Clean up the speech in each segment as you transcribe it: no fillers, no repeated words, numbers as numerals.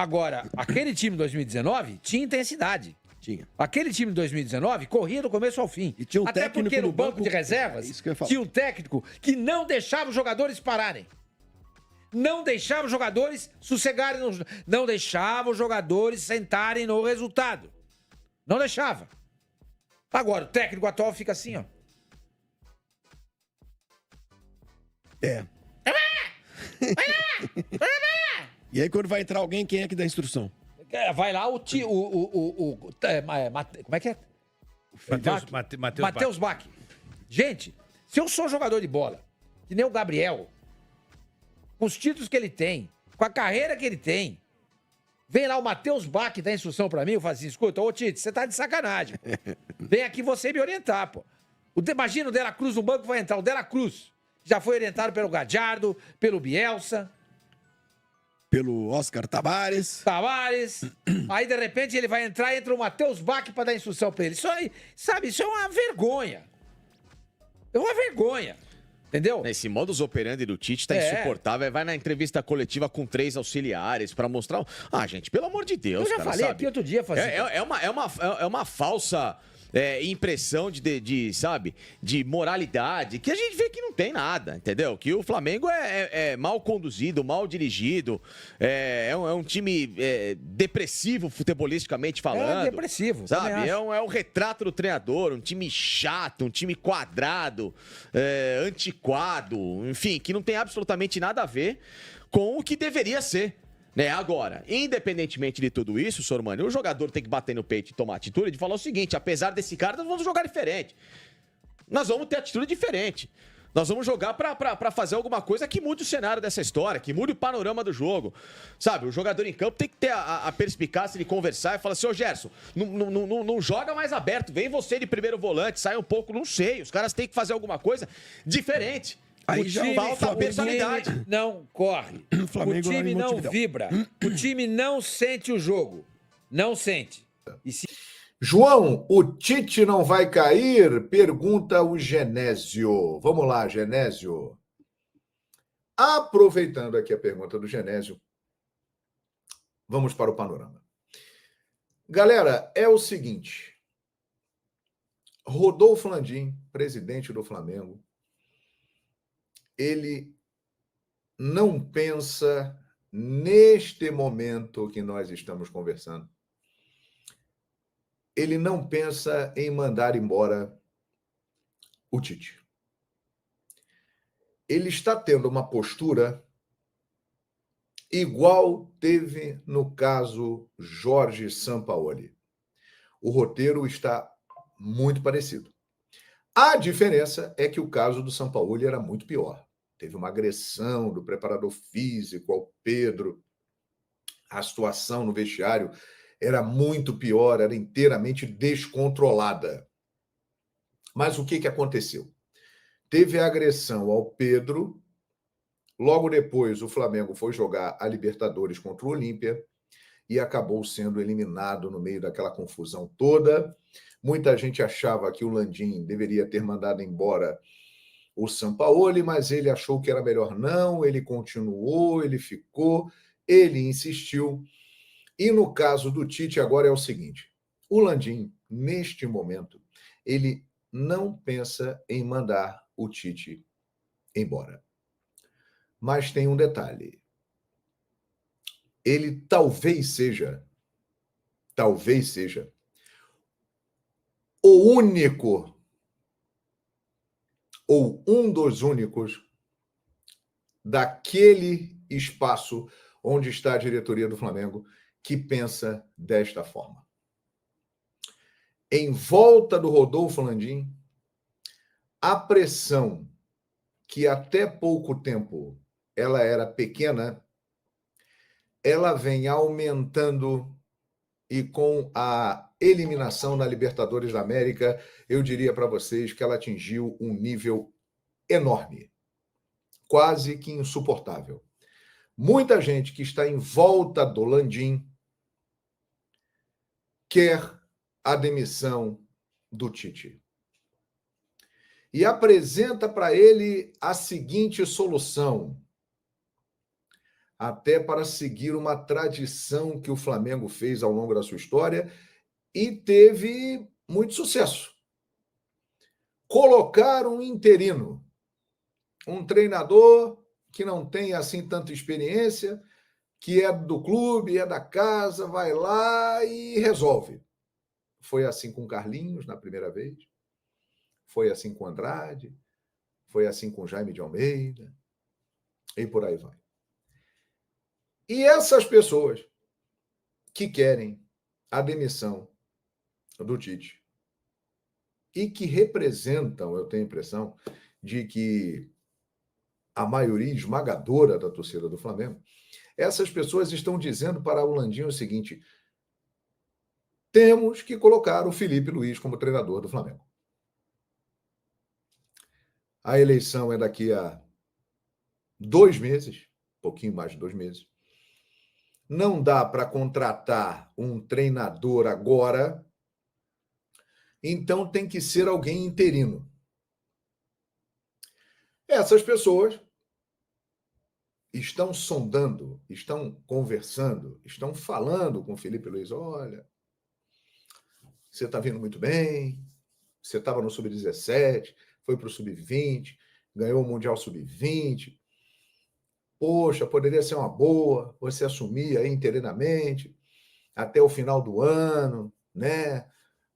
Agora, aquele time de 2019 tinha intensidade. Tinha. Aquele time de 2019 corria do começo ao fim. E tinha um Até técnico porque no no banco de reservas isso que eu ia falar. tinha um técnico que não deixava os jogadores pararem. Não deixava os jogadores sossegarem. Não deixava os jogadores sentarem no resultado. Não deixava. Agora, o técnico atual fica assim, ó. É. E aí, quando vai entrar alguém, quem é que dá a instrução? Vai lá como é que é? Matheus Bach. Gente, se eu sou jogador de bola, que nem o Gabriel, com os títulos que ele tem, com a carreira que ele tem, vem lá o Matheus Bach dar instrução pra mim, eu falo assim, escuta, ô Tite, você tá de sacanagem. Vem aqui você me orientar, pô. Imagina o De La Cruz no banco, vai entrar o De La Cruz. Já foi orientado pelo Gadiardo, pelo Bielsa. Pelo Oscar Tavares. Aí, de repente, ele vai entrar, entra o Matheus Bach pra dar instrução pra ele. Isso aí, sabe, isso é uma vergonha. É uma vergonha. Entendeu? Esse modus operandi do Tite tá insuportável. Vai na entrevista coletiva com 3 auxiliares pra mostrar... Ah, gente, pelo amor de Deus, eu já falei sabe? aqui outro dia. É uma falsa... impressão sabe, de moralidade, que a gente vê que não tem nada, entendeu? Que o Flamengo é mal conduzido, mal dirigido, é um time depressivo futebolisticamente falando. É depressivo, sabe? É um retrato do treinador, um time chato, um time quadrado, antiquado, enfim, que não tem absolutamente nada a ver com o que deveria ser. Agora, independentemente de tudo isso, Sormani, o jogador tem que bater no peito e tomar atitude de falar o seguinte: apesar desse cara, nós vamos jogar diferente. Nós vamos ter atitude diferente. Nós vamos jogar pra fazer alguma coisa que mude o cenário dessa história, que mude o panorama do jogo. Sabe, o jogador em campo tem que ter a perspicácia de conversar e falar assim: ô Gerson, não joga mais aberto, vem você de primeiro volante, sai um pouco, não sei. Os caras têm que fazer alguma coisa diferente. Aí já falta personalidade. Não corre. O time não vibra. O time não sente o jogo. Não sente. João, o Tite não vai cair? Pergunta o Genésio. Vamos lá, Genésio. Aproveitando aqui a pergunta do Genésio, vamos para o panorama. Galera, é o seguinte. Rodolfo Landim, presidente do Flamengo, ele não pensa, neste momento que nós estamos conversando, ele não pensa em mandar embora o Tite. Ele está tendo uma postura igual teve no caso Jorge Sampaoli. O roteiro está muito parecido. A diferença é que o caso do Sampaoli era muito pior. Teve uma agressão do preparador físico ao Pedro. A situação no vestiário era muito pior, era inteiramente descontrolada. Mas o que aconteceu? Teve a agressão ao Pedro. Logo depois, o Flamengo foi jogar a Libertadores contra o Olímpia e acabou sendo eliminado no meio daquela confusão toda. Muita gente achava que o Landim deveria ter mandado embora o Sampaoli, mas ele achou que era melhor não, ele continuou, ele ficou, ele insistiu. E no caso do Tite, agora é o seguinte: o Landim, neste momento, ele não pensa em mandar o Tite embora. Mas tem um detalhe. Ele talvez seja o único ou um dos únicos daquele espaço onde está a diretoria do Flamengo que pensa desta forma. Em volta do Rodolfo Landim, a pressão que até pouco tempo ela era pequena, ela vem aumentando e com a eliminação na Libertadores da América, eu diria para vocês que ela atingiu um nível enorme, quase que insuportável. Muita gente que está em volta do Landim quer a demissão do Tite. E apresenta para ele a seguinte solução: até para seguir uma tradição que o Flamengo fez ao longo da sua história e teve muito sucesso. Colocar um interino, um treinador que não tem assim tanta experiência, que é do clube, é da casa, vai lá e resolve. Foi assim com Carlinhos na primeira vez, foi assim com Andrade, foi assim com Jaime de Almeida, e por aí vai. E essas pessoas que querem a demissão do Tite e que representam, eu tenho a impressão, de que a maioria esmagadora da torcida do Flamengo, essas pessoas estão dizendo para o Landim o seguinte: temos que colocar o Felipe Luiz como treinador do Flamengo. A eleição é daqui a 2 meses, um pouquinho mais de 2 meses. Não dá para contratar um treinador agora, então tem que ser alguém interino. Essas pessoas estão sondando, estão conversando, estão falando com o Felipe Luiz: olha, você está vindo muito bem, você estava no Sub-17, foi para o Sub-20, ganhou o Mundial Sub-20, poxa, poderia ser uma boa você assumir aí interinamente até o final do ano, né?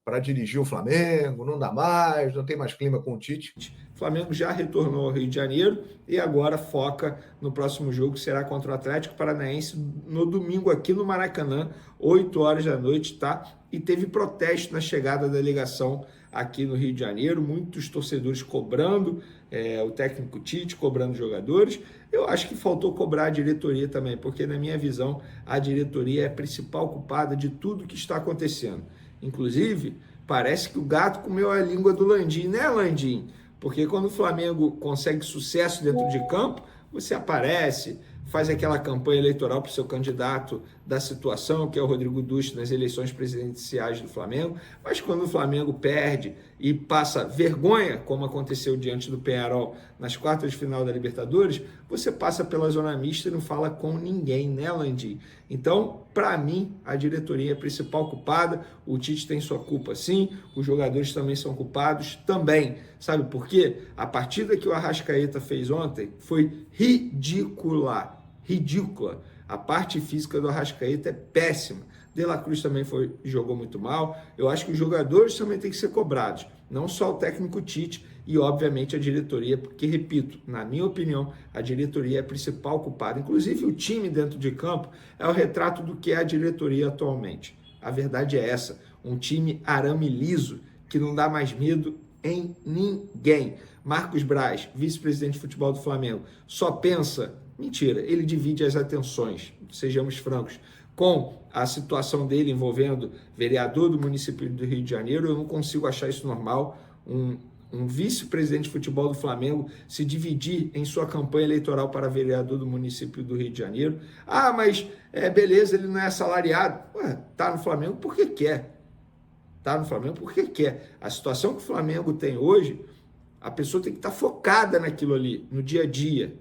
Para dirigir o Flamengo, não dá mais, não tem mais clima com o Tite. O Flamengo já retornou ao Rio de Janeiro e agora foca no próximo jogo, que será contra o Atlético Paranaense no domingo aqui no Maracanã, 8 horas da noite, tá? E teve protesto na chegada da delegação aqui no Rio de Janeiro, muitos torcedores cobrando o técnico Tite, cobrando jogadores. Eu acho que faltou cobrar a diretoria também, porque na minha visão a diretoria é a principal culpada de tudo que está acontecendo. Inclusive, parece que o gato comeu a língua do Landim, né, Landim? Porque quando o Flamengo consegue sucesso dentro de campo, você aparece, faz aquela campanha eleitoral para o seu candidato da situação, que é o Rodrigo Duste, nas eleições presidenciais do Flamengo. Mas quando o Flamengo perde e passa vergonha, como aconteceu diante do Peñarol nas quartas de final da Libertadores, você passa pela zona mista e não fala com ninguém, né, Landim? Então, para mim, a diretoria é a principal culpada. O Tite tem sua culpa, sim. Os jogadores também são culpados, também. Sabe por quê? A partida que o Arrascaeta fez ontem foi ridícula. A parte física do Arrascaeta é péssima. De La Cruz também jogou muito mal. Eu acho que os jogadores também têm que ser cobrados. Não só o técnico Tite e, obviamente, a diretoria, porque, repito, na minha opinião, a diretoria é a principal culpada. Inclusive, o time dentro de campo é o retrato do que é a diretoria atualmente. A verdade é essa, um time arame liso, que não dá mais medo em ninguém. Marcos Braz, vice-presidente de futebol do Flamengo, só pensa... Mentira, ele divide as atenções, sejamos francos. Com a situação dele envolvendo vereador do município do Rio de Janeiro, eu não consigo achar isso normal. Um vice-presidente de futebol do Flamengo se dividir em sua campanha eleitoral para vereador do município do Rio de Janeiro. Ah, mas beleza, ele não é assalariado. Ué, tá no Flamengo porque quer. Tá no Flamengo porque quer. A situação que o Flamengo tem hoje, a pessoa tem que estar focada naquilo ali, no dia a dia.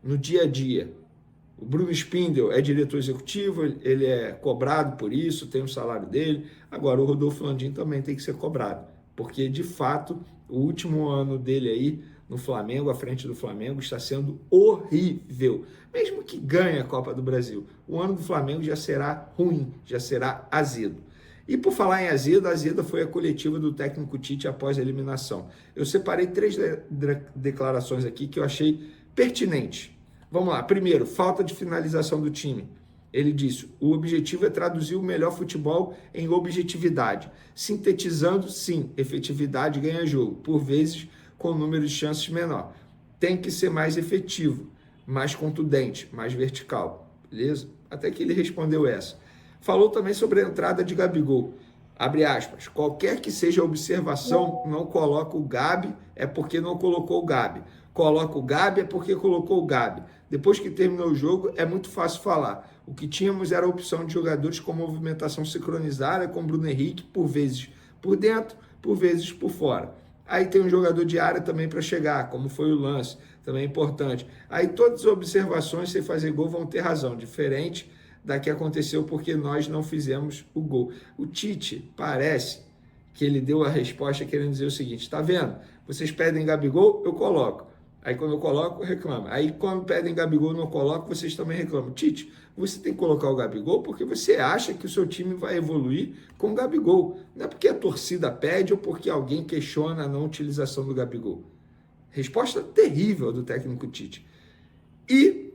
No dia a dia. O Bruno Spindel é diretor executivo, ele é cobrado por isso, tem o salário dele. Agora, o Rodolfo Landim também tem que ser cobrado, porque, de fato, o último ano dele aí no Flamengo, à frente do Flamengo, está sendo horrível. Mesmo que ganhe a Copa do Brasil, o ano do Flamengo já será ruim, já será azedo. E por falar em azedo, a azeda foi a coletiva do técnico Tite após a eliminação. Eu separei 3 declarações aqui que eu achei pertinentes. Vamos lá. Primeiro, falta de finalização do time. Ele disse: o objetivo é traduzir o melhor futebol em objetividade. Sintetizando, sim, efetividade ganha jogo, por vezes com número de chances menor. Tem que ser mais efetivo, mais contundente, mais vertical. Beleza? Até que ele respondeu essa. Falou também sobre a entrada de Gabigol. Abre aspas. Qualquer que seja a observação, não coloca o Gabi, é porque não colocou o Gabi. Coloca o Gabi é porque colocou o Gabi. Depois que terminou o jogo, é muito fácil falar. O que tínhamos era a opção de jogadores com movimentação sincronizada com Bruno Henrique, por vezes por dentro, por vezes por fora. Aí tem um jogador de área também para chegar, como foi o lance, também é importante. Aí todas as observações sem fazer gol vão ter razão, diferente da que aconteceu porque nós não fizemos o gol. O Tite parece que ele deu a resposta querendo dizer o seguinte, tá vendo? Vocês pedem Gabigol, eu coloco. Aí quando eu coloco, reclama. Aí quando pedem Gabigol, não coloco, vocês também reclamam. Tite, você tem que colocar o Gabigol porque você acha que o seu time vai evoluir com o Gabigol. Não é porque a torcida pede ou porque alguém questiona a não utilização do Gabigol. Resposta terrível do técnico Tite. E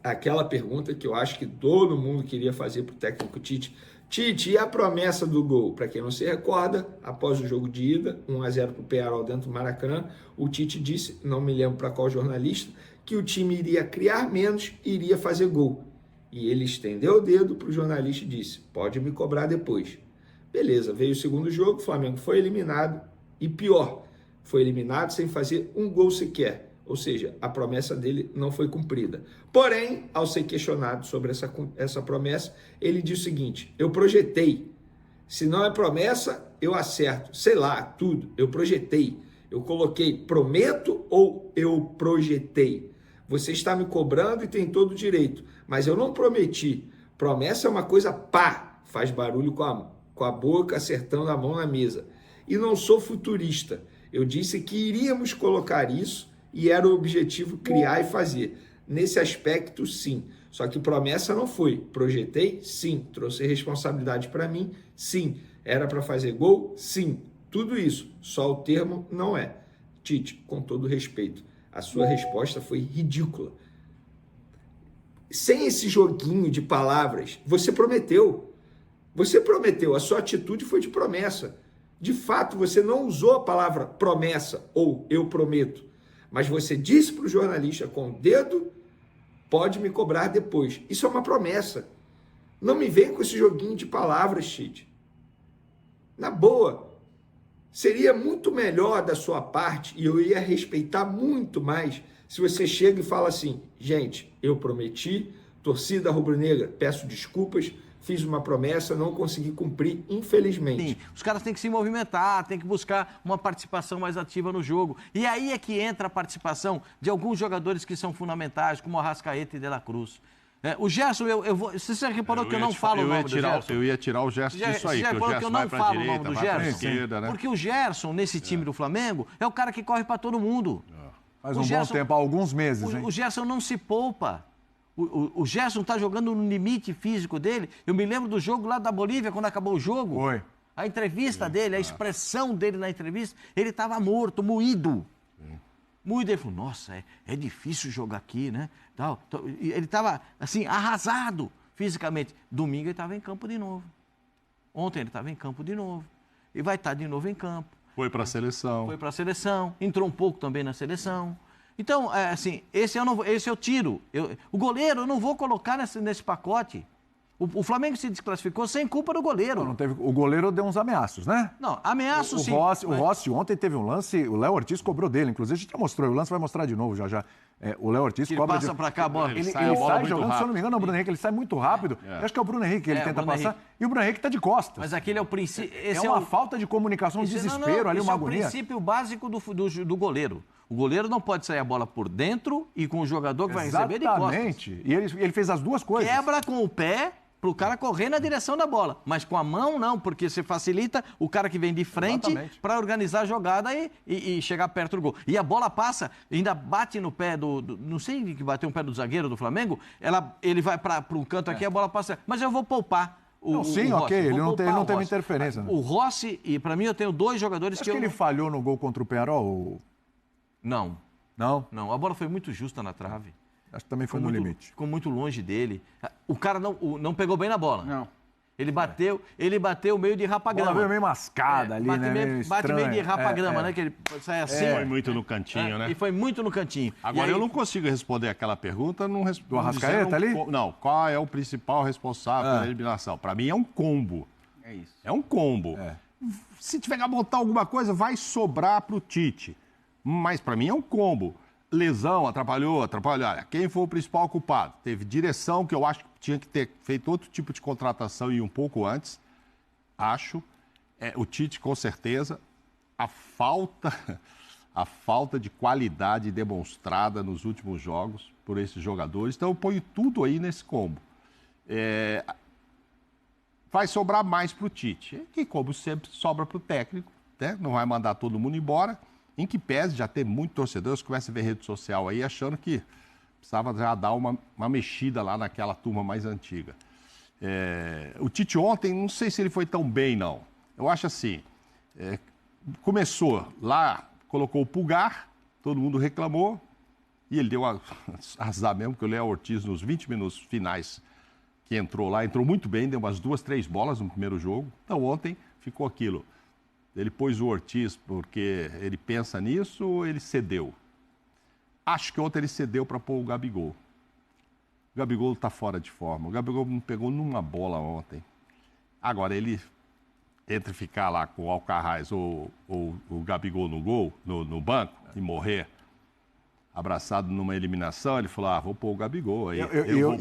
aquela pergunta que eu acho que todo mundo queria fazer para o técnico Tite. Tite, e a promessa do gol? Para quem não se recorda, após o jogo de ida, 1-0 para o Pearol dentro do Maracanã, o Tite disse, não me lembro para qual jornalista, que o time iria criar menos e iria fazer gol. E ele estendeu o dedo para o jornalista e disse, pode me cobrar depois. Beleza, veio o segundo jogo, o Flamengo foi eliminado e pior, foi eliminado sem fazer um gol sequer. Ou seja, a promessa dele não foi cumprida. Porém, ao ser questionado sobre essa promessa, ele diz o seguinte, eu projetei. Se não é promessa, eu acerto. Sei lá, tudo. Eu projetei. Eu coloquei prometo ou eu projetei. Você está me cobrando e tem todo o direito. Mas eu não prometi. Promessa é uma coisa pá, faz barulho com a boca, acertando a mão na mesa. E não sou futurista. Eu disse que iríamos colocar isso e era o objetivo criar e fazer. Nesse aspecto, sim. Só que promessa não foi. Projetei? Sim. Trouxe responsabilidade para mim? Sim. Era para fazer gol? Sim. Tudo isso. Só o termo não é. Tite, com todo respeito, a sua resposta foi ridícula. Sem esse joguinho de palavras, você prometeu. Você prometeu. A sua atitude foi de promessa. De fato, você não usou a palavra promessa ou eu prometo. Mas você disse para o jornalista com o dedo, pode me cobrar depois. Isso é uma promessa. Não me vem com esse joguinho de palavras, Tite. Na boa, seria muito melhor da sua parte, e eu ia respeitar muito mais, se você chega e fala assim, gente, eu prometi, torcida rubro-negra, peço desculpas, fiz uma promessa, não consegui cumprir, infelizmente. Sim, os caras têm que se movimentar, têm que buscar uma participação mais ativa no jogo. E aí é que entra a participação de alguns jogadores que são fundamentais, como o Arrascaeta e De La Cruz. O Gerson, você reparou que eu não falo o nome do Gerson? Eu ia tirar o Gerson disso aí, que o Gerson vai pra direita, vai pra esquerda, né? Porque o Gerson, nesse time do Flamengo, é o cara que corre para todo mundo. Faz um bom tempo, há alguns meses, hein? O Gerson não se poupa. O Gerson está jogando no limite físico dele. Eu me lembro do jogo lá da Bolívia, quando acabou o jogo. Foi. A entrevista dele, a expressão dele na entrevista, ele estava morto, moído. Moído. Ele falou, nossa, é difícil jogar aqui, né? Ele estava, assim, arrasado fisicamente. Domingo ele estava em campo de novo. Ontem ele estava em campo de novo. E vai estar de novo em campo. Foi para a seleção. Foi para a seleção. Entrou um pouco também na seleção. Então, assim, esse eu tiro. O goleiro eu não vou colocar nesse pacote. O Flamengo se desclassificou sem culpa do goleiro. Não teve, o goleiro deu uns ameaços, né? Não, ameaço sim. O Rossi ontem teve um lance, o Léo Ortiz cobrou dele. Inclusive, a gente já mostrou, o lance vai mostrar de novo já. O Léo Ortiz ele cobra... passa pra cá a bola. Ele sai jogando, se eu não me engano, é o Bruno Henrique. Ele sai muito rápido. Acho que é o Bruno Henrique que ele tenta passar. E o Bruno Henrique tá de costas. Mas aquele é o princípio... É uma falta de comunicação, um desespero ali, uma agonia. É o princípio básico do goleiro. O goleiro não pode sair a bola por dentro e com o jogador que vai receber de costas. Exatamente. E ele fez as duas coisas. Quebra com o pé para o cara correr na direção da bola. Mas com a mão, não, porque você facilita o cara que vem de frente para organizar a jogada e chegar perto do gol. E a bola passa, ainda bate no pé não sei que bateu um pé do zagueiro do Flamengo, ele vai para um canto aqui, a bola passa. Mas eu vou poupar. Sim, ok, ele não teve interferência. O Rossi, e para mim eu tenho dois jogadores que ele falhou no gol contra o Pearol? Não. Não? Não, a bola foi muito justa na trave. Acho que também foi no limite. Ficou muito longe dele. O cara não pegou bem na bola. Não. Ele bateu meio de rapagrama. A bola veio meio mascada ali, né? Bate meio de rapagrama, né? Que ele sai assim. Foi muito no cantinho, né? E foi muito no cantinho. Agora, eu não consigo responder aquela pergunta do Arrascaeta ali? Não, qual é o principal responsável pela eliminação? Para mim é um combo. É isso. É um combo. Se tiver que botar alguma coisa, vai sobrar pro Tite. Mas para mim é um combo. Lesão, atrapalhou. Olha, quem foi o principal culpado? Teve direção, que eu acho que tinha que ter feito outro tipo de contratação e um pouco antes. Acho. O Tite, com certeza. a falta de qualidade demonstrada nos últimos jogos por esses jogadores. Então eu ponho tudo aí nesse combo. Vai sobrar mais para o Tite, que como sempre sobra para o técnico, né? Não vai mandar todo mundo embora, em que pese já ter muito torcedor, começa a ver rede social aí achando que precisava já dar uma mexida lá naquela turma mais antiga. O Tite ontem, não sei se ele foi tão bem, não. Eu acho assim, começou lá, colocou o Pulgar, todo mundo reclamou, e ele deu azar mesmo, porque o Léo Ortiz, nos 20 minutos finais que entrou lá, entrou muito bem, deu umas 2, 3 bolas no primeiro jogo. Então ontem ficou aquilo. Ele pôs o Ortiz porque ele pensa nisso ou ele cedeu? Acho que ontem ele cedeu para pôr o Gabigol. O Gabigol está fora de forma. O Gabigol não pegou numa bola ontem. Agora, ele, entre ficar lá com o Alcaraz ou o Gabigol no gol, no banco, e morrer abraçado numa eliminação, ele falou, vou pôr o Gabigol. Aí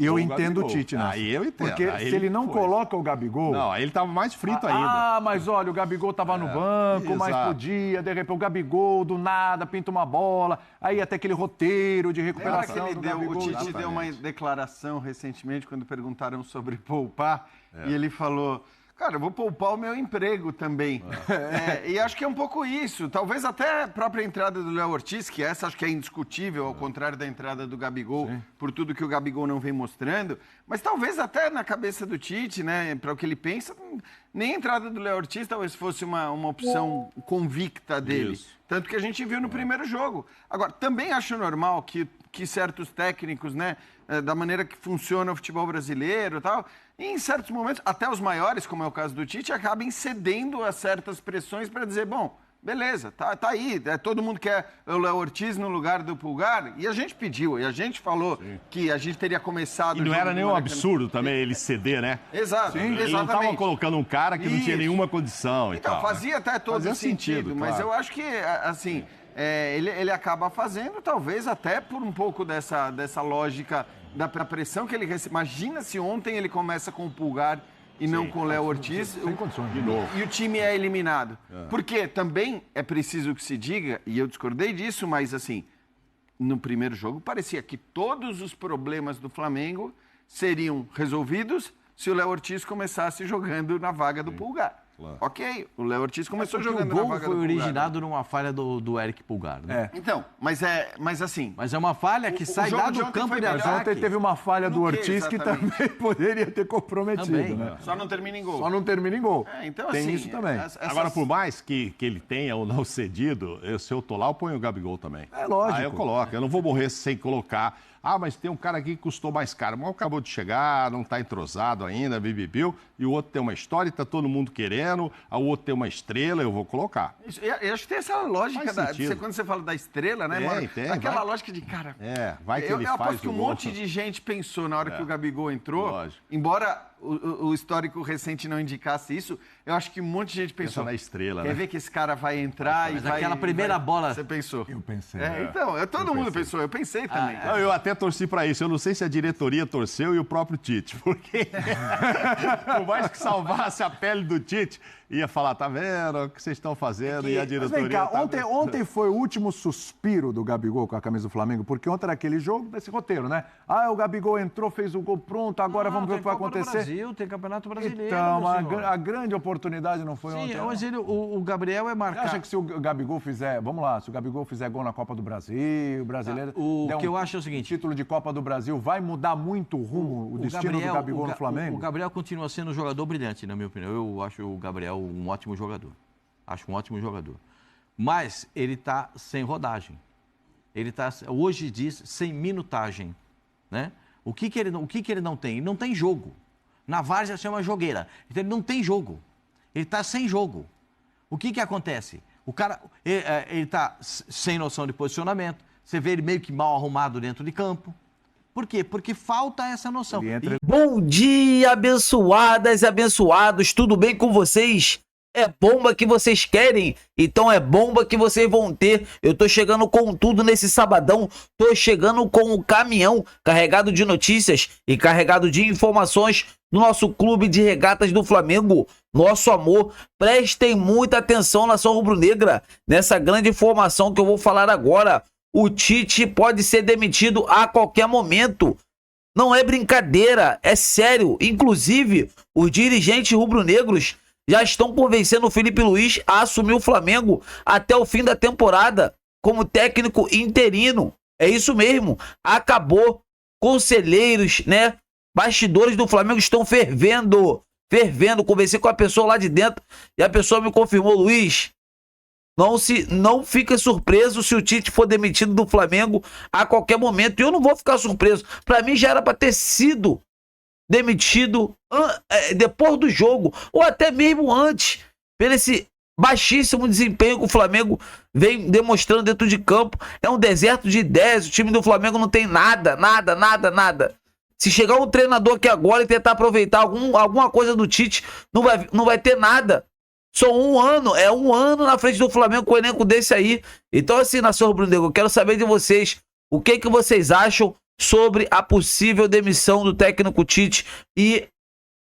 eu entendo o Tite, né? Aí eu entendo. Porque aí se ele não coloca o Gabigol... Não, aí ele estava mais frito ainda. Mas olha, o Gabigol estava no banco, mas exato. podia, de repente o Gabigol do nada pinta uma bola, aí até aquele roteiro de recuperação do Gabigol. O Tite deu uma declaração recentemente quando perguntaram sobre poupar, e ele falou... Cara, eu vou poupar o meu emprego também. E acho que é um pouco isso. Talvez até a própria entrada do Léo Ortiz, que essa acho que é indiscutível, ao contrário da entrada do Gabigol, por tudo que o Gabigol não vem mostrando. Mas talvez até na cabeça do Tite, né, para o que ele pensa, nem a entrada do Léo Ortiz talvez fosse uma opção convicta dele. Isso. Tanto que a gente viu no primeiro jogo. Agora, também acho normal que certos técnicos, né, da maneira que funciona o futebol brasileiro e tal, em certos momentos, até os maiores, como é o caso do Tite, acabem cedendo a certas pressões para dizer, bom, beleza, tá aí, todo mundo quer o Léo Ortiz no lugar do Pulgar, e a gente pediu, e a gente falou que a gente teria começado... E não era nenhum absurdo também ele ceder, né? Exato, Ele não exatamente. estava colocando um cara que não tinha nenhuma condição e Então, tal. fazia até todo Fazia sentido, mas claro. eu acho que, assim... ele acaba fazendo, talvez até por um pouco dessa lógica da pressão que ele recebe. Imagina se ontem ele começa com o Pulgar e não com o Léo Ortiz. Sem condições. De novo. E o time é eliminado. Porque também é preciso que se diga, e eu discordei disso, mas assim, no primeiro jogo parecia que todos os problemas do Flamengo seriam resolvidos se o Léo Ortiz começasse jogando na vaga do Pulgar. Claro. Ok, o Léo Ortiz começou Porque jogando o na gol vaga foi do Pulgar. originado numa falha do Eric Pulgar, né? Então, mas assim... Mas é uma falha que sai jogo lá de do ontem campo foi de melhor. Mas ataque. ontem teve uma falha do No quê, Ortiz que exatamente? também poderia ter comprometido, Também. né? Só não termina em gol. Só não termina em gol. Então, Tem assim, isso também. Agora, por mais que ele tenha ou não cedido, se eu tô lá, eu ponho o Gabigol também. É lógico. Aí eu coloco, eu não vou morrer sem colocar. Mas tem um cara aqui que custou mais caro. Mas acabou de chegar, não está entrosado ainda, bibibiu. E o outro tem uma história, está todo mundo querendo. O outro tem uma estrela, eu vou colocar. Eu acho que tem essa lógica, Faz sentido. quando você fala da estrela, né, Mauro? Tem, Aquela vai. lógica de, cara... Vai que ele eu aposto faz que o um gol. monte de gente pensou na hora que o Gabigol entrou, Lógico. embora o histórico recente não indicasse isso, eu acho que um monte de gente pensou... na estrela, Quer né? ver que esse cara vai entrar Mas aquela primeira bola- Você pensou. Eu pensei. Então, todo mundo pensou, eu pensei também. Não, eu até torci para isso. Eu não sei se a diretoria torceu e o próprio Tite. Porque por mais que salvasse a pele do Tite, ia falar, tá vendo o que vocês estão fazendo? E a Mas diretoria... vem cá, tá... ontem foi o último suspiro do Gabigol com a camisa do Flamengo, porque ontem era aquele jogo desse roteiro, né? O Gabigol entrou, fez o gol pronto, agora vamos ver o que vai acontecer. Brasil, tem Campeonato Brasileiro. Então, meu senhor. a grande oportunidade não foi Sim, ontem. mas não. o Gabriel é Você marcado. acha que se o Gabigol fizer, vamos lá, se o Gabigol fizer gol na Copa do Brasil, o brasileiro... O der que eu acho é o seguinte... título de Copa do Brasil, vai mudar muito o rumo, o destino do Gabigol no Flamengo? O Gabriel continua sendo um jogador brilhante, na minha opinião. Eu acho o Gabriel um ótimo jogador. Acho um ótimo jogador. Mas ele está sem rodagem. Ele está, hoje diz, sem minutagem. Né? O que ele não tem? Ele não tem jogo. Na várzea chama jogueira. Então ele não tem jogo. Ele está sem jogo. O que acontece? O cara, ele está sem noção de posicionamento. Você vê ele meio que mal arrumado dentro de campo. Por quê? Porque falta essa noção. Bom dia, abençoadas e abençoados. Tudo bem com vocês? É bomba que vocês querem? Então é bomba que vocês vão ter. Eu tô chegando com tudo nesse sabadão. Tô chegando com um caminhão carregado de notícias e carregado de informações do nosso clube de regatas do Flamengo. nosso amor. Prestem muita atenção, nação rubro-negra, nessa grande informação que eu vou falar agora. O Tite pode ser demitido a qualquer momento. Não é brincadeira, é sério. Inclusive, os dirigentes rubro-negros já estão convencendo o Felipe Luiz a assumir o Flamengo até o fim da temporada como técnico interino. É isso mesmo. Acabou. Conselheiros, né? Bastidores do Flamengo estão fervendo. Conversei com a pessoa lá de dentro e a pessoa me confirmou: Luiz, não fica surpreso se o Tite for demitido do Flamengo a qualquer momento. E eu não vou ficar surpreso. Para mim já era para ter sido demitido depois do jogo, ou até mesmo antes, pelo esse baixíssimo desempenho que o Flamengo vem demonstrando dentro de campo. É um deserto de ideias. O time do Flamengo não tem nada. Se chegar um treinador aqui agora e tentar aproveitar alguma coisa do Tite, não vai ter nada. Só um ano na frente do Flamengo com o elenco desse aí. Então, assim, nação rubro-negra, eu quero saber de vocês o que vocês acham sobre a possível demissão do técnico Tite e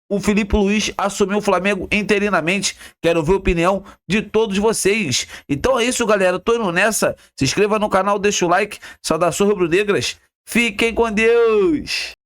o Felipe Luiz assumir o Flamengo interinamente. Quero ver a opinião de todos vocês. Então é isso, galera. Eu tô indo nessa. Se inscreva no canal, deixa o like. Saudações rubro-negras. Fiquem com Deus.